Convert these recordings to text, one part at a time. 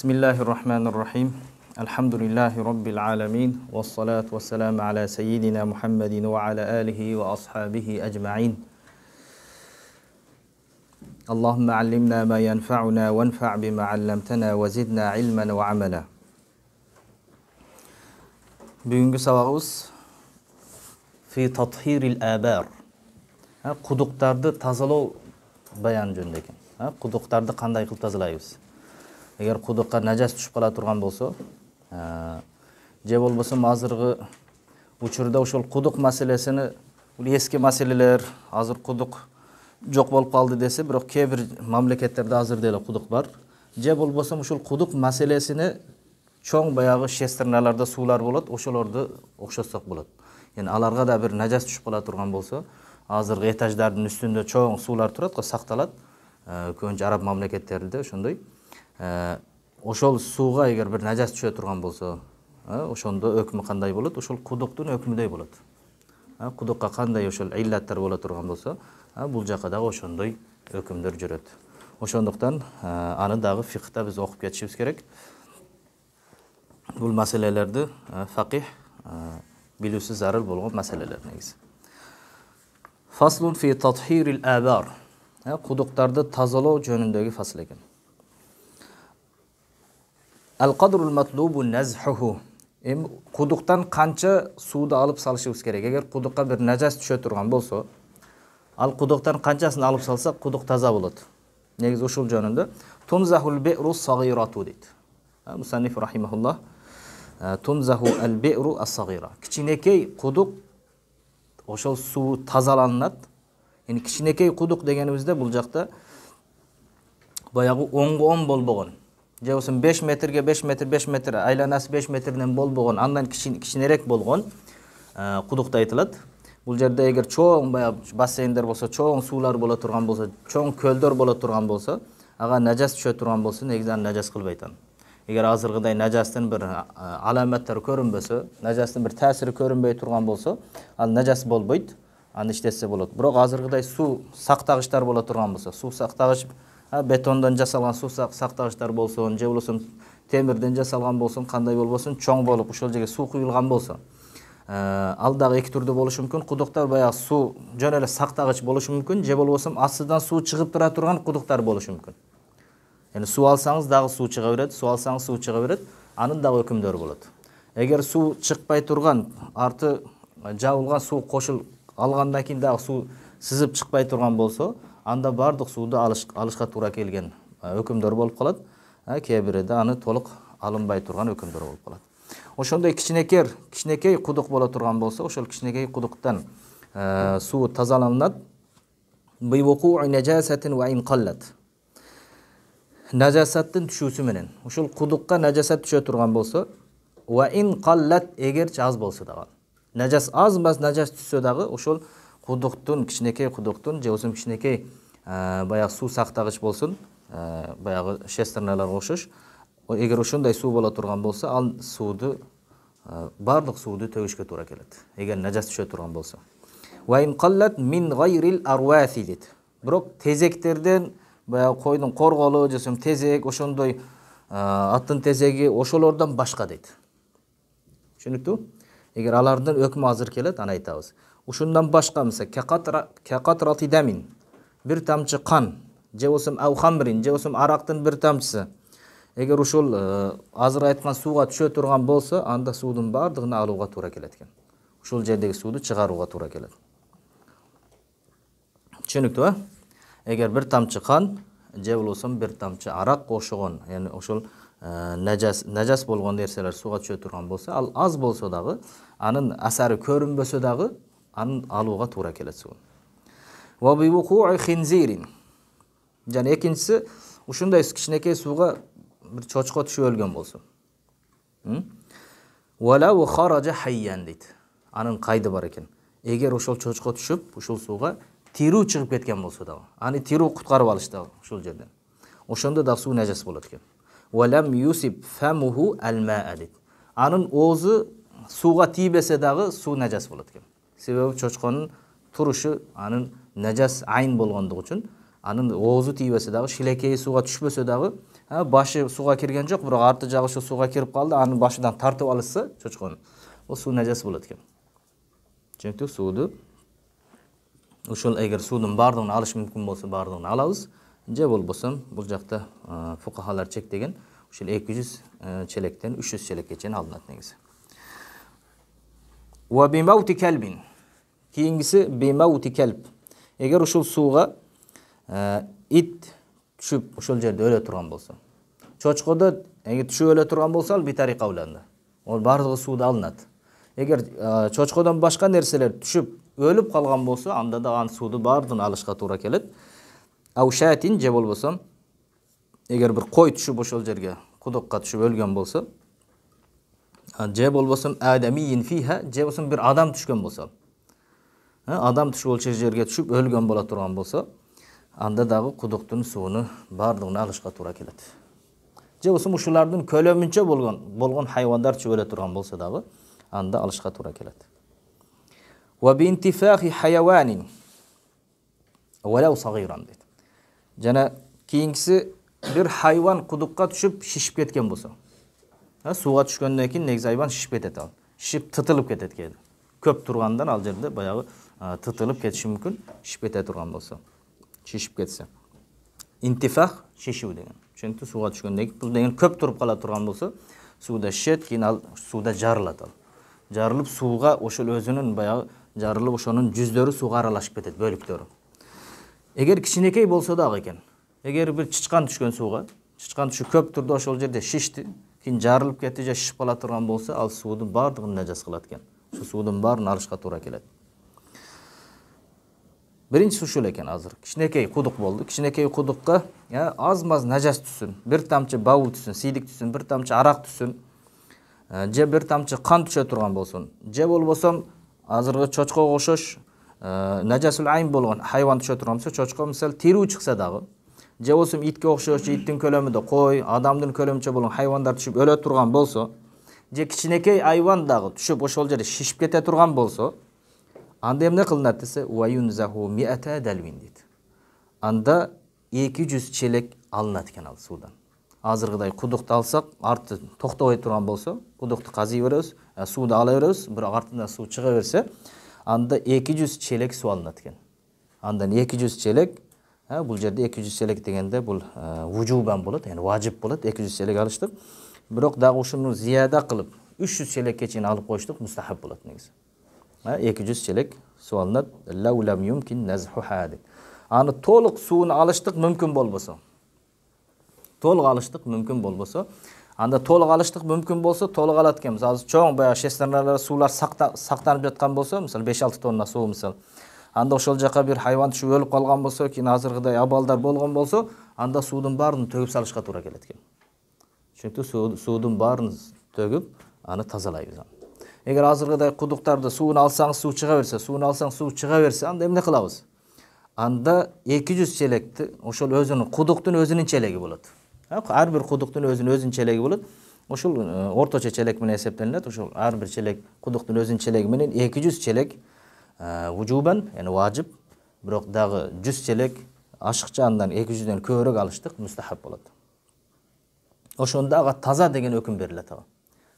Bismillahirrahmanirrahim. Elhamdülillahi Rabbil alemin. Vessalatu vesselamu ala seyyidina Muhammedin ve ala alihi ve ashabihi ecma'in. Allahümme allimna ma yenfa'una ve enf'a bima allamtana ve zidna ilmen ve amela. Bugünkü sabahımız fi tathiril abar. Quduqlarni tozalov bayan jönündө eкен. Quduqlarni qanday qilib tozalaymiz? Eğer quduqqa najas tushib qala turgan bo'lsa, je bo'lmasa hozirgi uchurda o'shol quduq masalasini, eski masalalar, hozir quduq yo'q bo'lib qoldi desa, biroq keybir mamlakatlarda hozirda ham quduq bor. Je bo'lmasa o'shol quduq masalasini cho'ng bayog'i shesternalarda suvlar bo'ladi, o'shalarni o'xshatsak bo'ladi. Ya'ni alarga da bir najas tushib qala turgan bo'lsa, hozirgi etajlarning ustida cho'ng suvlar turadi, saqtaladi. Ko'ncha arab mamlakatlarida shunday. Oşol suğa eğer bir najas düşe turgan bolsa, oşonda hükmü qanday bo'ladi? Oşol quduqning hükmüdey bo'ladi. Quduqqa qanday oşol illatlar bo'la turgan bolsa, bu jaqada oşonday hükümler жүрөт. Oşonduktan anı dağı fiqhda biz o'qib ketishimiz kerak. Bu masalalarni faqih bilusi zarur bo'lgan masalalar negisi. Faslun fi tathhiril abar. Quduqlarni tozalov jönündagi fasl ekan. Al-qadrul matlubu nazhuhu. Quduqdan qancha suvni olib solishimiz kerak? Agar quduqqa bir najas tusha turgan bo'lsa, al quduqdan qanchasini olib solsak, quduq toza bo'ladi. Negiz o'shul jonunda tunzahul bi'ru sagiratu deydi. Musannif rahimahulloh tunzahu al-bi'ru as-sagira. Kichkinekay quduq o'shol suv tozalanadi. Ya'ni kichkinekay quduq deganimizda bu joqda boyag'i 10 ga 10 bo'lgan. Jevsin 5 metrga 5 metr 5 metr aylanasi 5 metrdan bo'lgan, andan kichikroq bo'lgan quduqda aytiladi. Bu yerda agar cho'ng boya basseynlar bo'lsa, cho'ng suvlar bo'la turgan bo'lsa, cho'ng ko'llar bo'la turgan bo'lsa, agar najas tusha turgan bo'lsa, negizdan najas qilib aytadi. Agar hozirgiday najasdan bir alomatlari ko'rinmasa, najasdan bir ta'siri ko'rinmay turgan bo'lsa, al najas bo'lmaydi, ani ishlasa bo'ladi. Biroq hozirgiday suv saqtag'ichlar bo'la turgan bo'lsa, suv saqtag'ich betondan jasalgan suv saqtag'ichlar bo'lsin, je bo'lsin temirdan jasalgan bo'lsin, qanday bo'lsin, cho'ng bo'lib o'shol yerga suv quyilgan bo'lsa, alдағы ikki turda bo'lishi mumkin. Quduqlar boya suv jo'nala saqtag'ich bo'lishi mumkin, je bo'lsin ostidan suv chiqib tura turgan quduqlar bo'lishi mumkin. Ya'ni suv olsangiz dag'i suv chiqaveradi, suv olsangiz suv chiqaveradi, ani dag'i hukmdor bo'ladi. Agar suv chiqmay turgan, arti javulgan suv qo'shil algandan keyin dag'i suv sizib chiqmay turgan bo'lsa, anda bardiq suvni alishga to'g'ri kelgan hukmdor bo'lib qoladi. Kebirida ani to'liq alinmay turgan hukmdor bo'lib qoladi. O'shonday kichkinekay quduq bo'la turgan bo'lsa, o'shal kichkinekay quduqdan suv tozalanadi. Bi wuqu'i najasatin va in qallat. Najasatdan tushusi bilan o'shal quduqqa najasat tusha turgan bo'lsa, va in qallat eger az bo'lsa da. Najas az emas, najas tushsa dağı o'shal quduqdan kichkinekay quduqdan jevsim kichkinekay bayaq suv saqtag'ich bo'lsin, bayaq shesternalar o'xshash. Agar o'shunday suv bo'la turgan bo'lsa, al suvni barliq suvni to'g'ishga to'g'ri keladi. Agar najas tusha turgan bo'lsa. Va in qallat min g'ayril arwathi dedi. Biroq tezeklardan bayaq qo'yning qo'rg'oli, jevsim tezek, o'shunday atın tezegi o'shalardan boshqa dedi. Tushunibdi? Agar alardan hukm hozir keladi, ana aytamiz. O'shundan boshqa bo'lsa, kaqatrati damin, bir tamchi qon, jevsim aw xamrin, jevsim aroqdan bir tamchisi. Agar o'shul hozir aytgan suvga tusha turgan bo'lsa, anda suvning bardig'ini oluvga to'g'ri keladi ekan. O'shul yerdagi suvni chiqaruvga to'g'ri keladi. Tushunibdi-mi? Agar bir tamchi qon, jevsim bir tamchi aroq qo'shgan, ya'ni o'shul najas bo'lgan narsalar suvga tusha turgan bo'lsa, al az bo'lsa dağı, aning asari ko'rinmasa dağı, aning oluvga to'g'ri keladi suv. Va bi wuqu'i khinzirin. Ya'ni ikkinchisi o'shunday kichkinakay suvga bir cho'chqa tushib o'lgan bo'lsa. Walau kharaja hayyan deydi. Aning qaydi bor ekan. Agar o'shol cho'chqa tushib, o'shol suvga tiruv chiqib ketgan bo'lsa da, ani tiruv qutqarib olishdi o'shol yerdan. O'shanda da suv najas bo'ladi ekan. Walam yusib famuhu al-ma'a deydi. Aning o'zi suvga tiyibese dağı suv najas bo'ladi ekan. Sebebi cho'chqaning turishi aning najas ayn bo'lganligi uchun, aning o'zi tiyibese dağı, shilakayi suvga tushmasa dağı, Başı suga kirgen jok, biroq arты jagı şu suga kirip kaldı, anın başından tartıp alışsa çoçkon. O su najas bolat ekan. Çünkü suudu ошол эгер судун бардыгын алыш мүмкүн болсо бардыгын алабыз. Же болбосо бул жакта фукахалар чектеген ошол 200 челектен 300 челекке чейин алынат негизи. Wa bi mauti kalbin. Kийингиси bi mauti kalb. Эгер ошол сууга ит түшүп ошол жерде өлө турган болсо. Чочкодо эгер түшүп өлө турган болсо ал битариқа уланды. Ол бардыгы сууда алынат. Эгер чочкодон башка нерселер түшүп өлүп калган болсо, анда да ан сууду бардыгын алышка туура келет. Аушатин же болбосо, эгер бир кой түшүп ошол жерге кудукка түшүп өлгөн болсо, же болбосо адамийин фиха, же болбосо бир адам түшкөн болсо. Адам түшүп ошол жерге түшүп өлгөн бола турган болсо, анда дагы кудуктун сууну бардыгын алышка туура келет. Же болбосо ушулардын көлөмүнчө болгон хайвандар түшүп өлө турган болсо дагы анда алышка туура келет. Wa bi intifakhi hayawanin walaw saghiran deydi. Жана кийинкиси бир хайван кудукка түшүп шишип кеткен болсо. Сууга түшкөндөн кийин негизи хайван шишип кетет ал. Шишип тытылып кетет кээде. Көп тургандан ал жерде баягы тытылып кетиши мүмкүн, шишип кете турган болсо. Шишип кетсе. Интифах шишүү деген. Чөнтү сууга түшкөндөн кийин бул деген көп туруп кала турган болсо, сууда шишет, кийин ал сууда жарылат ал. Жарылып сууга ошол өзүнүн баягы жарылып ошонун жүздөрү сууга аралашып кетет, бөлүктөрү. Эгер кичинекей болсо дагы экен. Эгер бир чычкан түшкөн сууга, чычкан түшүп көп турду ошол жерде шишти, кийин жарылып кетти же шишип кала турган болсо, ал суудун бардыгын нажас кылат экен. Ошо суудун баарын алышка туура келет. Биринчиси ушул экен азыр. Кичинекей кудук болду. Кичинекей кудукка аз-маз нажас түшсүн, бир тамчы бабыл түшсүн, сийдик түшсүн, бир тамчы арак түшсүн, же бир тамчы кан түшө турган болсун. Же болбосо азыркы чочкого окшош нажасул айн болгон хайван түшө турган болсо, чочко мисалы тирүү чыкса дагы, же болбосо итке окшош, иттин көлөмүндө кой, адамдын көлөмүнчө болгон хайвандар түшүп өлө турган болсо, же кичинекей айван дагы түшүп ошол жерде шишип кете турган болсо, анда эмне кылынат десе, уаюнзаху миата далвин дейт. Анда 200 челек алынат экен ал суудан. Азыркыдай кудукту алсак, арты токтобой турган болсо, кудукту казый беребиз, сууду ала беребиз, бирок артынан суу чыга берсе, анда 200 челек суу алынат экен. Андан 200 челек, бул жерде 200 челек дегенде бул вужубан болот, яны важип болот, 200 челек алыштык. Бирок дагы ушуну зияда кылып 300 челекке чейин алып коюштук, мустахаб болот негизи. 200 челек суу алынат, лаулам юмкин назхуха деп. Аны толук сууну алыштык мүмкүн болбосо, толук алыштык мүмкүн болбосо, анда толук алыштык мүмкүн болсо, толук алат экен. Мисалы чоң баягы шестерналар суулар сактанып жаткан болсо, мисалы 5-6 тонна суу мисалы. Анда ошол жака бир хайван түшүп өлүп калган болсо, кийин азыркыдай абалдар болгон болсо, анда суудун баарын төгүп салышка туура келет экен. Чөнтү суудун баарын төгүп, аны тазалайбыз. Эгер азыркыдай кудуктарды сууну алсаңыз суу чыга берсе, сууну алсаң суу чыга берсе, анда эмне кылабыз? Анда 200 челекти ошол өзүнүн кудуктун өзүнүн челеги болот. Ар бир кудуктун өзүнүн челеги болот. Ошол орточо челек менен эсептелинет. Ошол ар бир челек кудуктун өзүнүн челеги менен 200 челек вужубан, яны важип, бирок дагы 100 челек ашыкча андан 200дөн көбүрөөк алыштык мустахаб болот. Ошондо ага таза деген өкүм берилет ага.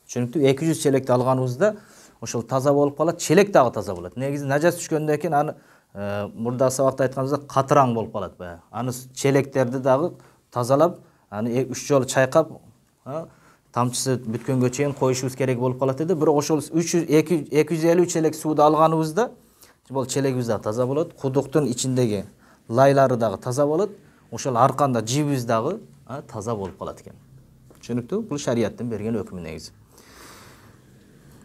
Чөнтү 200 челекти алганыбызда ошол таза болуп калат, челек дагы таза болот. Негизи нажас түшкөндөн кийин аны мурда сабакта айтканыбызда катыраң болуп калат бая. Аны челектерди дагы тазалап, аны 3 жолу чайкап, тамчысы бүткөнгө чейин коюшубуз керек болуп калат эди. Бирок ошол 250 челек сууду алганыбызда бул челегибиз дагы таза болот, кудуктун ичиндеги лайлары дагы таза болот, ошол арканда жибиз дагы таза болуп калат экен. Түшүнүктүү? Бул шарияттын берген өкүмү негизи.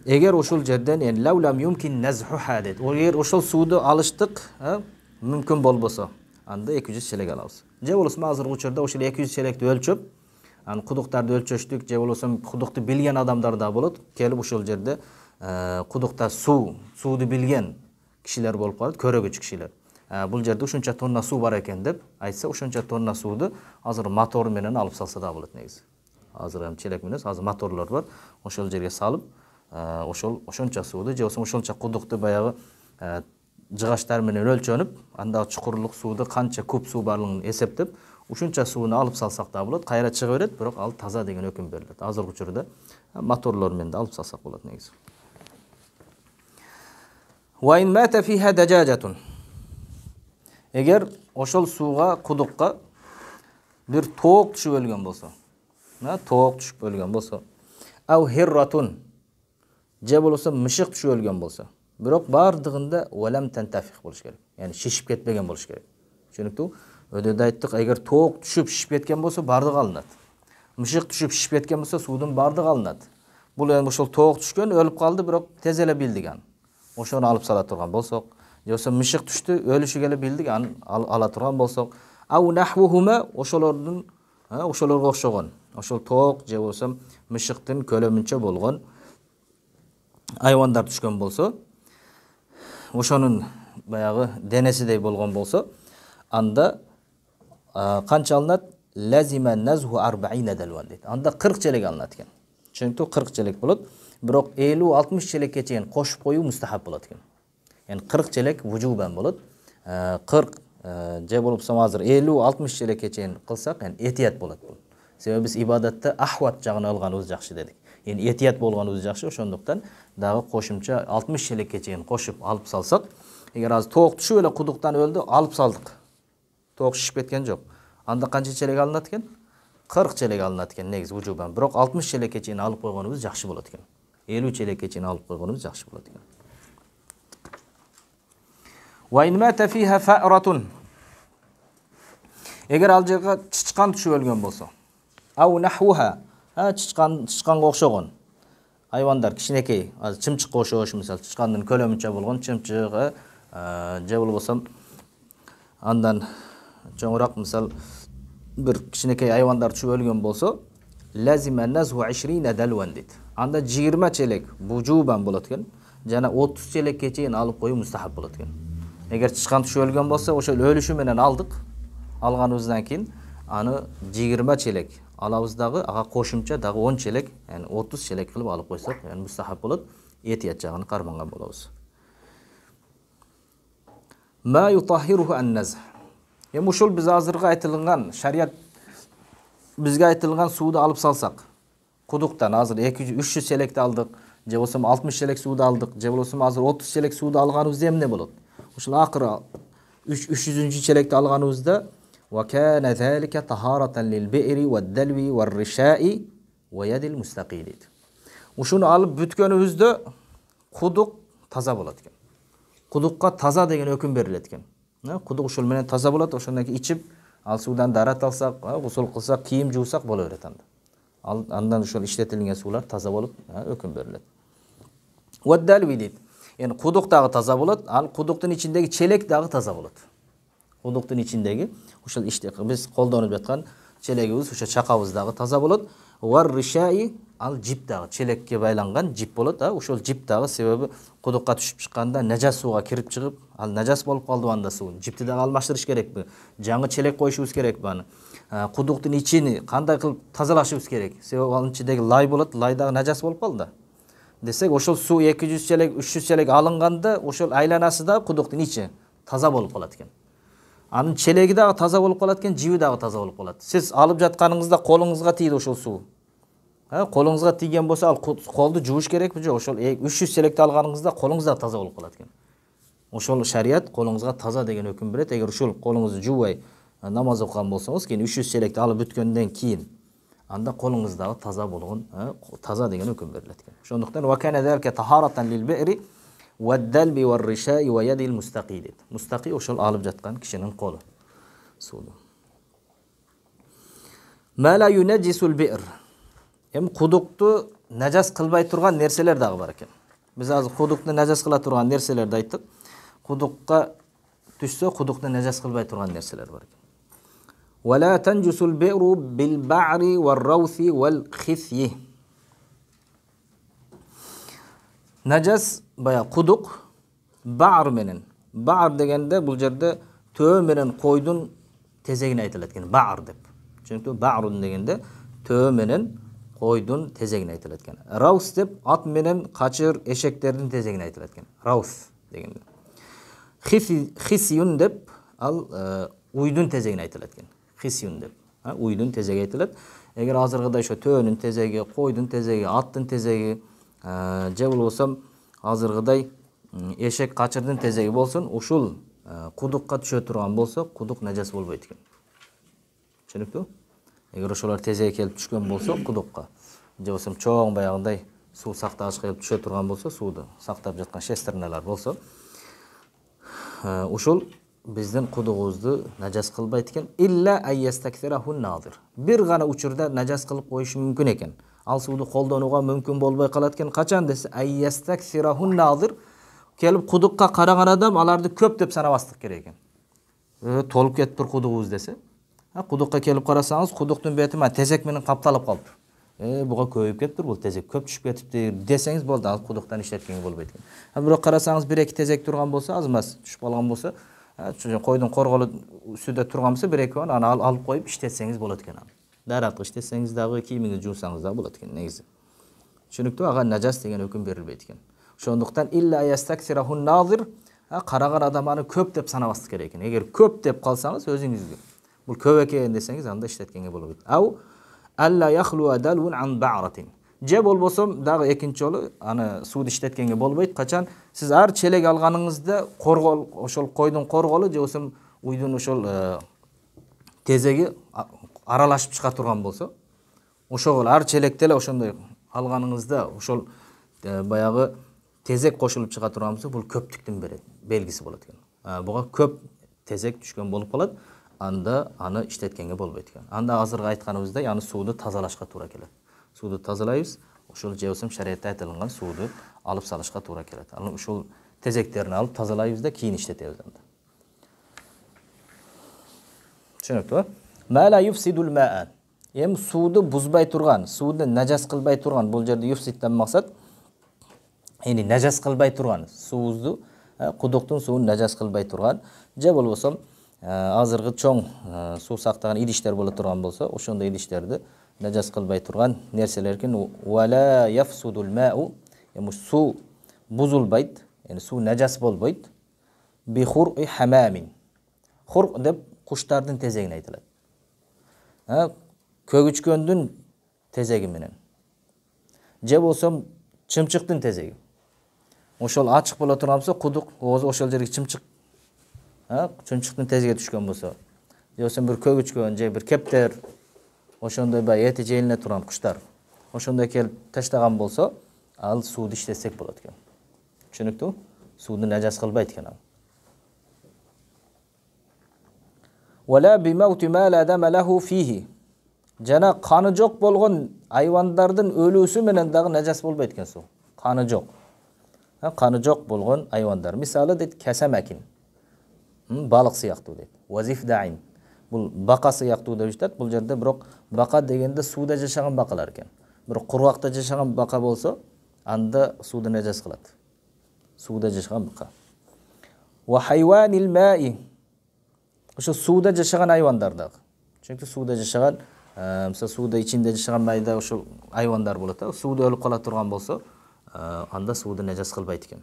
Эгер ошол жерден лаулам юмкин назхуха дейт. Эгер ошол сууду алыштык мүмкүн болбосо, анда 200 челек алабыз. Же болбосо азыркы учурда ошол 200 челекти өлчөп, аны кудуктарды өлчөштүк, же болбосо кудукту билген адамдар да болот. Келип ошол жерде кудукта сууду билген кишилер болуп калат, көрөгүч кишилер. Бул жерде ушунча тонна суу бар экен деп айтса, ушунча тонна сууду азыр мотор менен алып салса да болот негизи. Азыр эми челек менен, азыр моторлор бар. Ошол жерге салып, ошонча сууду, же болбосо ошонча кудукту баягы жыгачтар менен өлчөнүп, анда чукурлук сууду канча куб суу барлыгын эсептеп, ушунча сууну алып салсак да болот, кайра чыга берет, бирок ал таза деген өкүм берилет. Азыркы учурда моторлор менен да алып салсак болот негизи. Wa in mata fiha dajajatun. Эгер ошол сууга, кудукка бир тоок түшүп өлгөн болсо, тоок түшүп өлгөн болсо, ау хирратун, же болсо мышык түшүп өлгөн болсо, бирок бардыгында валам тантафих болуш керек. Яни шишип кетпеген болуш керек. Түшүнүктүү? Өдөдө айттык, эгер тоок түшүп шишип кеткен болсо бардыгы алынат. Мышык түшүп шишип кеткен болсо суудун бардыгы алынат. Бул эми ошол тоок түшкөн, өлүп калды, бирок тез эле билдик аны. Ошону алып сала турган болсок, же болсо мышык түштү, өлүшүгө эле билдик, аны ала турган болсок, ау нахвухума, ошолорго окшогон, ошол тоок же болсо мышыктын көлөмүнчө болгон айвандар түшкөн болсо, ошонун баягы денесидей болгон болсо, анда канча алынат? Лазима назху 40 далван дейт. Анда 40 челек алынат экен. Түшүнүктүү? 40 челек болот. Бирок 50-60 челекке чейин кошуп коюу мустахаб болот экен. Yani 40 çelek vücuben bolot. 40 je bolupsam azır 50-60 çelekке чейин kılsak yani etiyat bolot bu. Sebebi biz ibadatda ahvat jagına alganыбыз жакшы dedik. Yani etiyat bolganыбыз жакшы, ошондуктан дагы кошумча 60 çelekке чейин кошуп алып салсак, эгер азыр тоок түшүп эле кудуктан өлдү, алып салдык. Тоок шишип кеткен жок. Анда канча çelek алынат экен? 40 çelek алынат экен негизи vücuben. Бирок 60 çelekке чейин алып койгонубуз жакшы болот экен. 50 çelekке чейин алып койгонубуз жакшы болот экен. Wa in mata fiha fa'ratun. Эгер ал жерге чычкан түшүп өлгөн болсо, ау нахвуха, чычканга окшогон айвандар кичинекей, азыр чымчыкка окшош, мисалы чычкандын көлөмүнчө болгон чымчык, же болбосо андан чоңураак, мисалы бир кичинекей айвандар түшүп өлгөн болсо, лазима назху 20 далван дейт. Анда 20 челек вujubан болот экен, жана 30 челекке чейин алып коюу мустахаб болот экен. Эгер чычкан түшүп өлгөн болсо, ошол өлүшү менен алдык. Алганыбыздан кийин аны 20 челек алабыз дагы, ага кошумча дагы 10 челек, yani 30 челек кылып алып койсок, yani мустахаб болот. Этият жагын карманган болобуз. Ма ютахируху ан-назх. Эми ушул биз азыркы айтылган шарият бизге айтылган сууду алып салсак, кудуктан азыр 200-300 челекти алдык, же болсо 60 челек сууду алдык, же болсо азыр 30 челек сууду алганыбыз эмне болот? Ушул акыры 300-чү челекти алганыбызда wa kana zalika taharatan lil bi'ri wad dalwi war risha'i wa yadil mustaqilid. Ушуну алып бүткөнүбүздө кудук таза болот экен. Кудукка таза деген өкүм берилет экен. Кудук ушул менен таза болот, ошондон кийин ичип, ал суудан дарат алсак, гусул кылсак, кийим жуусак боло берет анда. Андан ушул иштетилген суулар таза болуп өкүм берилет. Wad dalwi дейт. Yani kuduk dağı taza bolot, al kuduktun içindeki çelek dağı taza bolot. Kuduktun içindeki, uşul işte biz koldanıp жатқан çelegimiz, uşa çakabız dağı taza bolot. Var rişai al jip dağı, çelekке байланған jip bolot. Uşul jip dağı sebebi kudukka düşüp çıkanda najas suğa kirip çıkıp, al najas bolup kaldı anda suun. Jipti dağı almaştırış gerek mi? Жаңы çelek koyuşubuz gerek mi? Kuduktun içini kanday kılıp tazalaşыбыз gerek. Sebebi alın içindeki lay bolot, lay dağı najas bolup kaldı. Desek ошол суу 200 челек, 300 челек алынганда ошол айланасы да кудуктун ичи таза болуп калат экен. Анын челеги дагы таза болуп калат экен, жиби дагы таза болуп калат. Сиз алып жатканыңызда колуңузга тийди ошол суу. Колуңузга тийген болсо ал колду жууш керекпи жок? Ошол 300 челекти алганыңызда колуңуз да таза болуп калат экен. Ошол шарият колуңузга таза деген өкүм берет. Эгер ушул колуңузду жуубай намаз окуган болсоңуз, кийин 300 челекти алып бүткөндөн кийин анда колуңуздагы таза болгон, таза деген өкүм берилет экен. Ошондуктан wa kana zalika taharatan lil bi'ri wad dalbi war risha'i wa yadil mustaqid. Mustaqi ошол алып жаткан кишинин колу. Сууду. Ma la yunajjisul bi'r. Эми кудукту нажас кылбай турган нерселер дагы бар экен. Биз азыр кудукту нажас кыла турган нерселерди айттык. Кудукка түшсө, кудукту нажас кылбай турган нерселер бар экен. ولا تنجس البئر بالبعر والروث والخثي. Najas baya kuduk ba'ar menен. Ba'ar degende bul жерде tөө менен койдун тезегине айтылат экен. Ba'ar деп. Çünkü ba'run degende tөө менен койдун тезегине айтылат экен. Raus деп ат менен качыр эшектердин тезегине айтылат экен. Raus дегенде. Хисiyun деп ал уйдун тезегине айтылат экен. Hisyun deb. Uydun tezegi aytiladi. Eğer hazırgıda şu töөнүн tezegi, koydun tezegi, attın tezegi, je bolbosam hazırgıday eşek kaçırdın tezegi bolsun, uşul kudukka düşө turgan bolsa, kuduk najas bolбойт экен. Түшүнүктүү? Эгер ошолор тезеге келип түшкөн болсо, кудукка, же болбосо чоң баягындай суу сактагычка келип түшө турган болсо, сууду сактап жаткан шестерналар болсо, ушул биздин кудугубузду нажас кылбайт экен. Илля айястаксирахун назир. Бир гана учурда нажас кылып коюшу мүмкүн экен. Ал сууду колдонууга мүмкүн болбой калат экен. Качан десе айястаксирахун назир. Келип кудукка караган адам аларды көп деп санабастык керек экен. Толуп кетиптир кудугубуз десе. Кудукка келип карасаңыз, кудуктун бети тезек менен капталып калыптыр. Буга көбөйүп кетиптир, бул тезек көп түшүп кетиптир десеңиз болду, ал кудуктан иштеткенге болбойт экен. Бирок карасаңыз, 1-2 тезек турган болсо, аз мас түшүп калган болсо, койдун корголу үстүдө турган болсо, 1-2 аны алып коюп иштетсеңиз болот экен. Даракты иштетсеңиз дагы, кийимиңизди жуусаңыз дагы болот экен негизи. Түшүнүктүү? Ага нажас деген өкүм берилбейт экен. Ошондуктан илля ястаксирахун назир, караган адам аны көп деп санабастык керек экен. Эгер көп деп калсаңыз, өзүңүзгө бул көп экен десеңиз, анда иштеткенге болот. Ау алла яхлу адалун ан бa'ratin. Же болбосом дагы экинчи жолу аны сууду иштеткенге болбойт. Качан сиз ар челек алганыңызда коргол, ошол койдун корголу же болбосом уйдун ошол тезеги аралашып чыга турган болсо, ошол ар челекте эле ошондой алганыңызда ошол баягы тезек кошулуп чыга турган болсо, бул көптүктүн белгиси болот экен. Буга көп тезек түшкөн болуп калат. Анда аны иштеткенге болбойт экен. Анда азыркы айтканыбыздай, аны сууду тазалашка туура келет. Сууду тазалайбыз, ошол же болсом шариатта айтылган сууду алып салышка туура келет. Аны ушул тезектерин алып тазалайбыз да кийин иштетебиз анда. Түшүнүктүү? Мала юфсидул ма'a. Эми сууду бузбай турган, сууду нажас кылбай турган, бул жерде юфсидтен максат нажас кылбай турган, суубузду, кудуктун суун нажас кылбай турган, же болбосо азыркы чоң суу сактаган идиштер боло турган болсо, ошондой идиштерди нажас кылбай турган нерселер экен. Вала яфсудул мa'u. Эми суу бузулбайт, суу нажас болбойт. Би хур'i хамамин. Хурq деп куштардын тезегин айтылат. Көгүчкөндүн тезеги менен. Же болсом чымчыктын тезеги. Ошол ачык боло турган болсо, кудук ошол жерге чымчыктын тезеге түшкөн болсо, же болсом бир көгүчкөн же бир кептер, ошондой эти желине турган куштар, ошондой келип таштаган болсо, ал сууду иштетсек болот экен. Түшүнүктүү? Сууду нажас кылбайт экен ал. Вала бимаути ма ла дама лаху фихи. Жана каны жок болгон айвандардын өлүүсү менен дагы нажас болбойт экен суу. Каны жок. Каны жок болгон айвандар. Мисалы дейт касамакин. Балык сыяктуу дейт. Вазифдаин. Бул бака сыяктуу деп айтат. Бул жерде бирок бака дегенде сууда жашаган бакалар экен. Бирок кургакта жашаган бака болсо, анда сууду нажас кылат. Сууда жашаган бака. Ва хайванил ма'i. Ошо сууда жашаган айвандар дагы. Чөнки сууда жашаган, мисалы сууда ичинде жашаган майда ошо айвандар болот. Сууда өлүп кала турган болсо, анда сууду нажас кылбайт экен.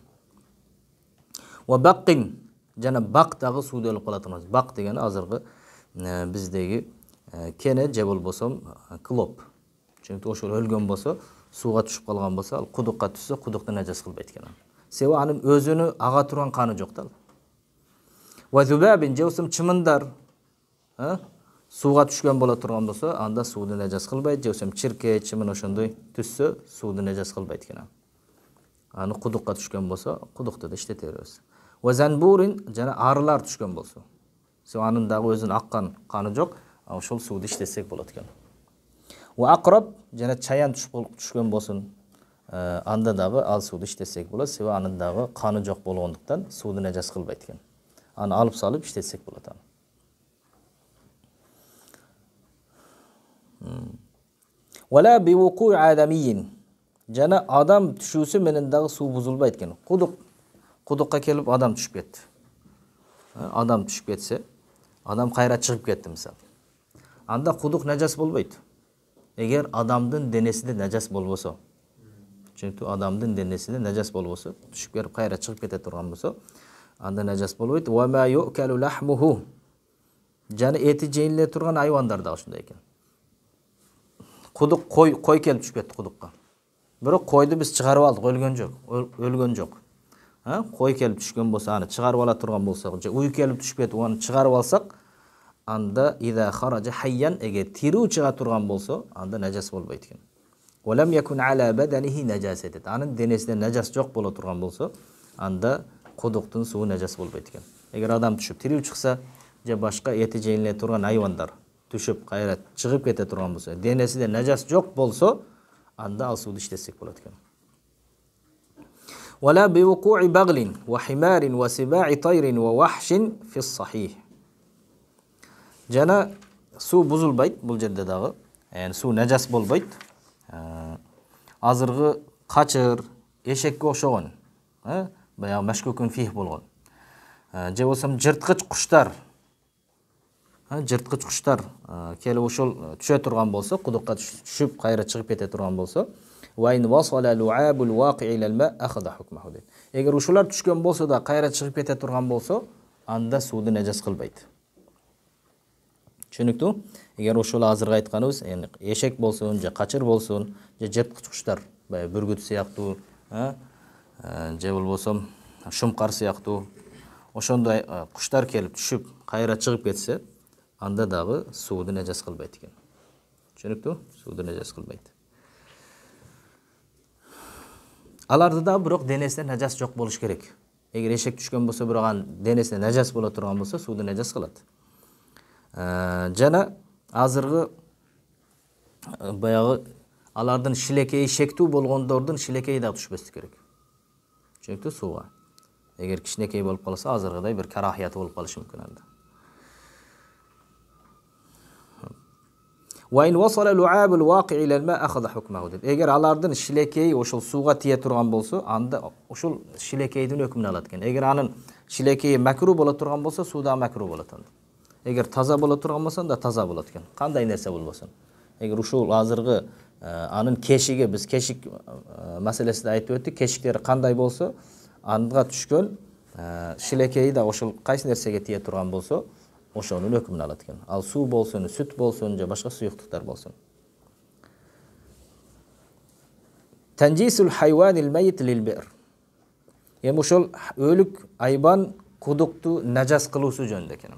Ва баққин. Жана бак дагы сууду өлүп кала турган. Бак дегени азыркы биздеги кене же болбосо клоп. Чөнки ошол өлгөн болсо, сууга түшүп калган болсо, ал кудукка түшсө, кудукту нажас кылбайт экен. Себеби анын өзүнүн ага турган каны жок да. Ва зубабин же болсо чымындар, сууга түшкөн боло турган болсо, анда сууду нажас кылбайт. Же болсо чирке, чымын ошондой түшсө, сууду нажас кылбайт экен. Аны кудукка түшкөн болсо, кудукту да иштете беребиз. Ва занбурин жана арылар түшкөн болсо, анын дагы өзүнүн аккан каны жок, ошол сууду иштетсек болот экен. Ва акраб жана чаян түшкөн болсун, анда дагы ал сууду иштетсек болот, себеби анын дагы каны жок болгондуктан сууду нажас кылбайт экен. Аны алып салып иштетсек болот аны. Вала би вуқу'i адамийин. Жана адам түшүүсү менен дагы суу бузулбайт экен. Кудукка келип адам түшүп кетти. Адам түшүп кетсе, адам кайра чыгып кетти мисалы. Анда кудук нажас болбойт. Эгер адамдын денесинде нажас болбосо, чөнки адамдын денесинде нажас болбосо, түшүп келип кайра чыгып кете турган болсо, анда нажас болбойт. Ва ма юкалу лахмуху. жана эти жейиле турган айвандар да ушундай экен. Кудук кой келип түшүп кетти кудукка. Бирок койду биз чыгарып алдык, өлгөн жок. Кой келип түшкөн болсо, аны чыгарып ала турган болсок, же уй келип түшүп кетип, аны чыгарып алсак, анда ида хаража хайян, эгер тирүү чыга турган болсо, анда нажас болбойт экен. Валам якун ала баданихи najasat. Анын денесинде нажас жок боло турган болсо, анда кудуктун суу нажас болбойт экен. Эгер адам түшүп тирүү чыкса, же башка эти жейиле турган айвандар түшүп кайра чыгып кете турган болсо, денесинде нажас жок болсо, анда ал сууду иштетсек болот экен. Вала би вукуи баглин ва химарин ва сиба'i тайрин ва вахшин фи сахих. Жана суу бузулбайт бул жерде дагы. Суу нажас болбойт. Азыргы качыр, эшекке окшогон, баягы машкукун фих болгон. Же болсом жырткыч куштар, келип ошол түшө турган болсо, кудукка түшүп кайра чыгып кете турган болсо, ва ин васала лу'абул вaqi' ila al-ma' akhadha hukmahu. Эгер ушулар түшкөн болсо да кайра чыгып кете турган болсо, анда сууду нажас кылбайт. Түшүнүктүү? Эгер ошол азыркы айтканыбыз, эшек болсун, же качыр болсун, же жырткыч куштар, баягы бүргүт сыяктуу, же болбосо шумкар сыяктуу, ошондой куштар келип түшүп кайра чыгып кетсе, анда дагы сууду нажас кылбайт экен. Түшүнүктүү? Сууду нажас кылбайт. Аларды да бирок денесинде нажас жок болуш керек. Эгер эшек түшкөн болсо, бирок анын денесинде нажас боло турган болсо, сууду нажас кылат. Жана азыргы баягы алардын шилекейи шектүү болгондордун шилекейи да түшпөсү керек. Түшүнүктүү? Сууга. Эгер кичинекей болуп калса, азыргыдай бир карахияты болуп калышы мүмкүн анда. Ва ин васала лу'абул вaqi' ila al-ma' akhadha hukmahu. Эгер алардын шилекейи ошол сууга тие турган болсо, анда ошол шилекейдин өкүмүн алат экен. Эгер анын шилекейи макру боло турган болсо, сууда макру болот анда. Эгер таза боло турган болсо, да таза болот экен. Кандай нерсе болбосун. Эгер ушул азыргы анын кешиги, биз кешик маселесинде айтып өттүк, кешиктери кандай болсо, анда түшкөн шилекейи да ошол кайсы нерсеге тие турган болсо, ошонун өкүмүн алат экен. Ал суу болсун, сүт болсун, же башка суюктуктар болсун. Танжисул хайванил майит лил би'r. Ошол өлүк айбан кудукту нажас кылуусу жөнүндө экен.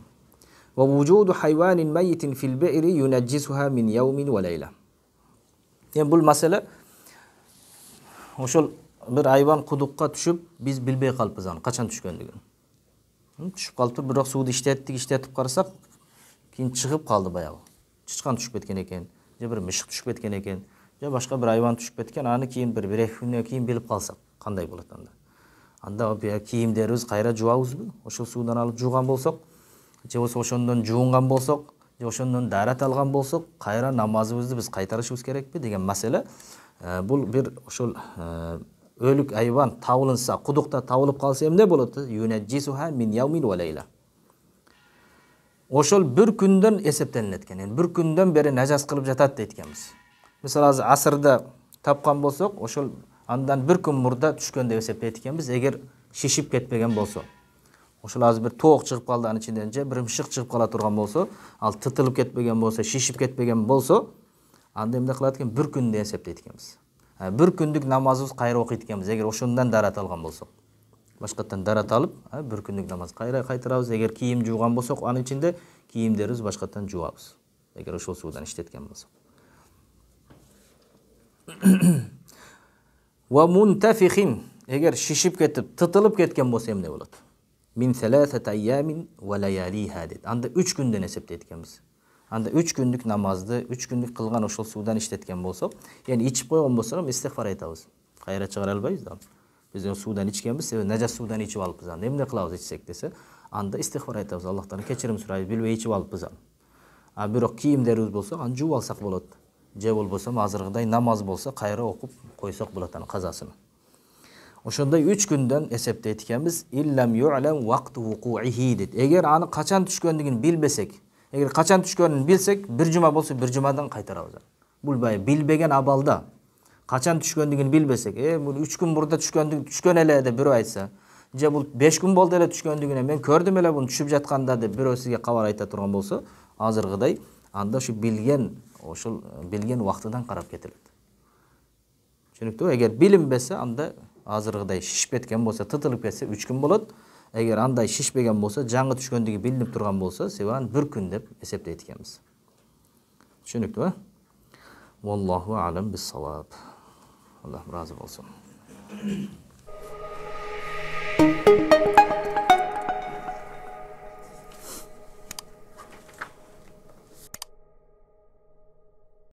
Ва вужуду хайванин майитин фил би'ри юнajjisuha min yawmin wa layla. Бул маселе ошол бир айбан кудукка түшүп, биз билбей калппыз аны качан түшкөндүгүн. Түшүп калыптыр, бирок сууду иштетип карасак, кийин чыгып калды баягы. Чычкан түшүп кеткен экен, же бир мышык түшүп кеткен экен, же башка бир айбан түшүп кеткен, аны кийин бир 1-2 күндөн кийин билип калсак, кандай болот анда? Анда кийимдерибиз кайра жуабызбы? Ошол суудан алып жууган болсок, же болсо ошондон жуунган болсок, же ошондон дарат алган болсок, кайра намазыбызды биз кайтарышыбыз керекпи деген маселе. Бул бир ошол өлүк айбан табылынса, кудукта табылып калса эмне болот? Юнajjisuha min yawmin wa layla. Ошол бир күндөн эсептелинет экен. Бир күндөн бери нажас кылып жатат дейт экенбиз. Мисалы азыр асырда тапкан болсок, ошол андан бир күн мурда түшкөн деп эсептейт экенбиз, эгер шишип кетпеген болсо. Ошол азыр бир тоок чыгып калды анын ичинден, же бир мышык чыгып кала турган болсо, ал тытылып кетпеген болсо, шишип кетпеген болсо, анда эмне кылат экен? Бир күн деп эсептейт экенбиз. Бир күндүк намазыбыз кайра окуйт экенбиз, эгер ошондон дарат алган болсок. Башкаттан дарат алып, бир күндүк намаз кайра кайтарабыз. Эгер кийим жууган болсок, анын ичинде кийимдерибиз башкаттан жуабыз. Эгер ошол суудан иштеткен болсок. Ва мунтафихин, эгер шишип кетип, тытылып кеткен болсо эмне болот? Min 3 ayyamin wa layaliha. Анда 3 күндөн эсептейт экенбиз. Анда 3 күндүк намазды, 3 күндүк кылган ошол суудан иштеткен болсок, яни ичип койгон болсок, истигфар айтабыз. Кайра чыгара албайбыз да. Биз суудан ичкенбиз, нажас суудан ичип алыппыз. Анда эмне кылабыз ичсек десе, анда истигфар айтабыз. Аллахтан кечирим сурайбыз, билбей ичип алыппыз. Бирок кийимдерибиз болсо, аны жууп алсак болот. Же болбосо азыргыдай намаз болсо, кайра окуп койсок болот анын казасын. Ошондой 3 күндөн эсептейт экенбиз. Иллам ю'lam waqtu wuqu'ihi дейт. Эгер аны качан түшкөндүгүн билбесек, эгер качан түшкөнүн билсек, бир жума болсо бир жумадан кайтарабыз. Бул билбеген абалда качан түшкөндүгүн билбесек, бул 3 күн мурда түшкөн эле деп бирөө айтса, же бул 5 күн болду эле түшкөндүгүнө мен көрдүм эле буну түшүп жатканда деп бирөө сизге кабар айта турган болсо, азыркыдай анда ушу ошол билген убактыдан карап кетилет. Түшүнүктүүбү? Эгер билинбесе, анда азыркыдай шишип кеткен болсо, тытылып кетсе 3 күн болот. Эгер андай шишпеген болсо, жаңы түшкөндүгү билинип турган болсо, себебен 1 күн деп эсептейт экенбиз. Түшүнүктүүбү? Wallahu a'lam bis-sawab. Alloh rozi bo'lsin.